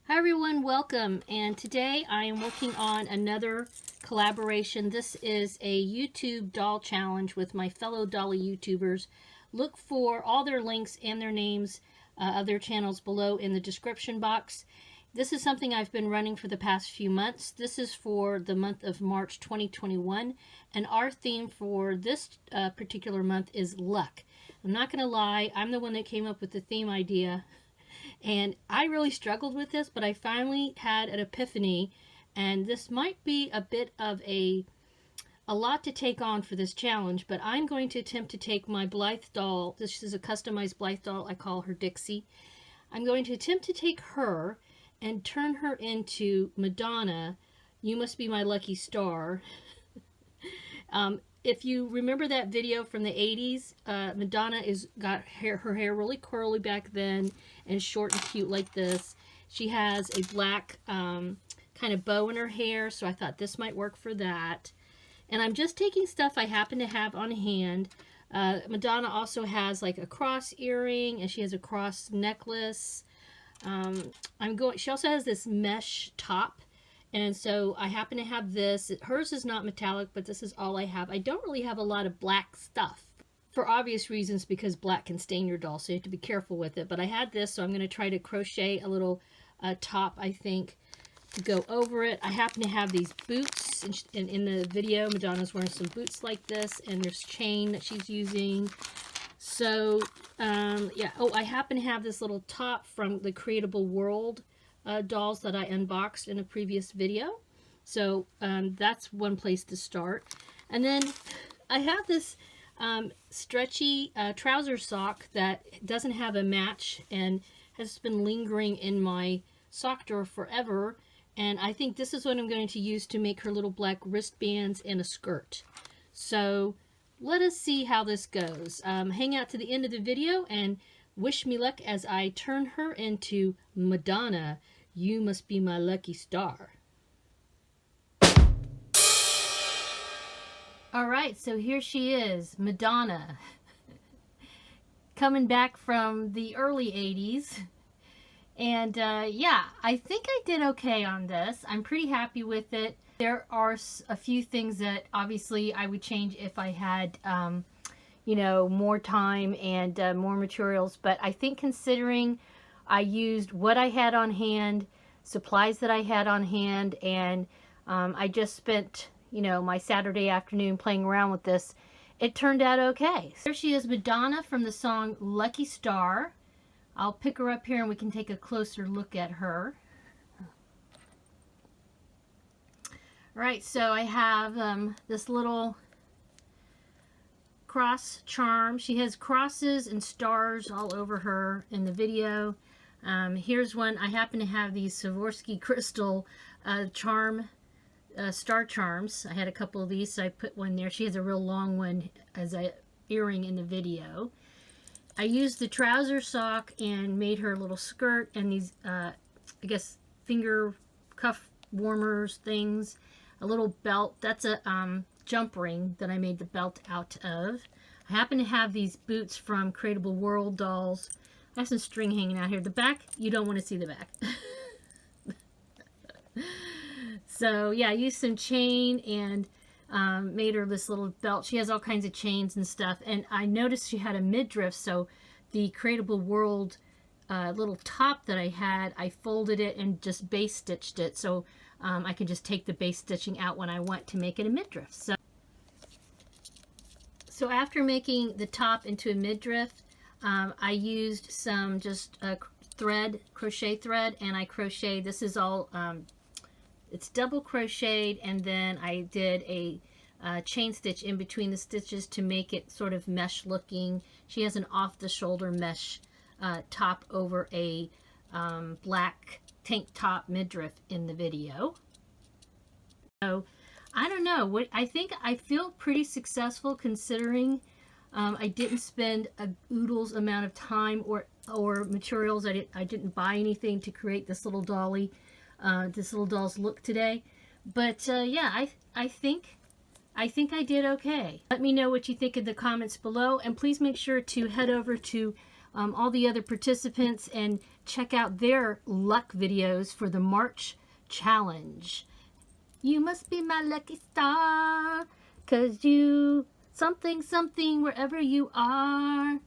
Hi everyone, welcome. And today I am working on another collaboration. This is a YouTube doll challenge with my fellow Dolly YouTubers. Look for all their links and their names of their channels below in the description box. This is something I've been running for the past few months. This is for the month of March 2021, and our theme for this particular month is luck. I'm not going to lie, I'm the one that came up with the theme idea. And I really struggled with this, but I finally had an epiphany, and this might be a bit of a lot to take on for this challenge, but I'm going to attempt to take my Blythe doll. This is a customized Blythe doll. I call her Dixie. I'm going to attempt to take her and turn her into Madonna. You must be my lucky star. If you remember that video from the 80s, Madonna got her hair really curly back then and short and cute like this. She has a black kind of bow in her hair, so I thought this might work for that. And I'm just taking stuff I happen to have on hand. Madonna also has like a cross earring, and she has a cross necklace. She also has this mesh top. And so I happen to have this. Hers is not metallic, but this is all I have. I don't really have a lot of black stuff for obvious reasons, because black can stain your doll, so you have to be careful with it. But I had this, so I'm going to try to crochet a little top, I think, to go over it. I happen to have these boots. And in the video, Madonna's wearing some boots like this, and there's chain that she's using. So, yeah. Oh, I happen to have this little top from the Creatable World dolls that I unboxed in a previous video. So that's one place to start. And then I have this stretchy trouser sock that doesn't have a match and has been lingering in my sock drawer forever. And I think this is what I'm going to use to make her little black wristbands and a skirt. So let us see how this goes. Hang out to the end of the video and wish me luck as I turn her into Madonna. You must be my lucky star. Alright, so here she is, Madonna. Coming back from the early 80s. And yeah, I think I did okay on this. I'm pretty happy with it. There are a few things that obviously I would change if I had you know, more time and more materials, but I think considering I used what I had on hand, supplies that I had on hand, and I just spent, you know, my Saturday afternoon playing around with this, it turned out okay. Here she is, Madonna, from the song Lucky Star. I'll pick her up here and we can take a closer look at her. Right, so I have this little cross charm. She has crosses and stars all over her in the video. Here's one. I happen to have these Swarovski crystal star charms. I had a couple of these, so I put one there. She has a real long one as an earring in the video. I used the trouser sock and made her a little skirt and these, I guess, finger cuff warmers things. A little belt. That's a jump ring that I made the belt out of. I happen to have these boots from Creatable World dolls. I have some string hanging out here. The back, you don't want to see the back. So yeah, I used some chain and made her this little belt. She has all kinds of chains and stuff. And I noticed she had a midriff, so the Creatable World little top that I had, I folded it and just base stitched it. So I can just take the base stitching out when I want to make it a midriff. So after making the top into a midriff, I used some just crochet thread, and I crocheted. This is all, it's double crocheted, and then I did a chain stitch in between the stitches to make it sort of mesh looking. She has an off the shoulder mesh top over a black tank top midriff in the video. So I don't know, I think I feel pretty successful considering I didn't spend a oodles amount of time or materials. I didn't buy anything to create this little dolly, this little doll's look today. But yeah, I think I did okay. Let me know what you think in the comments below, and please make sure to head over to all the other participants and check out their luck videos for the March challenge. You must be my lucky star, 'cause you something something wherever you are.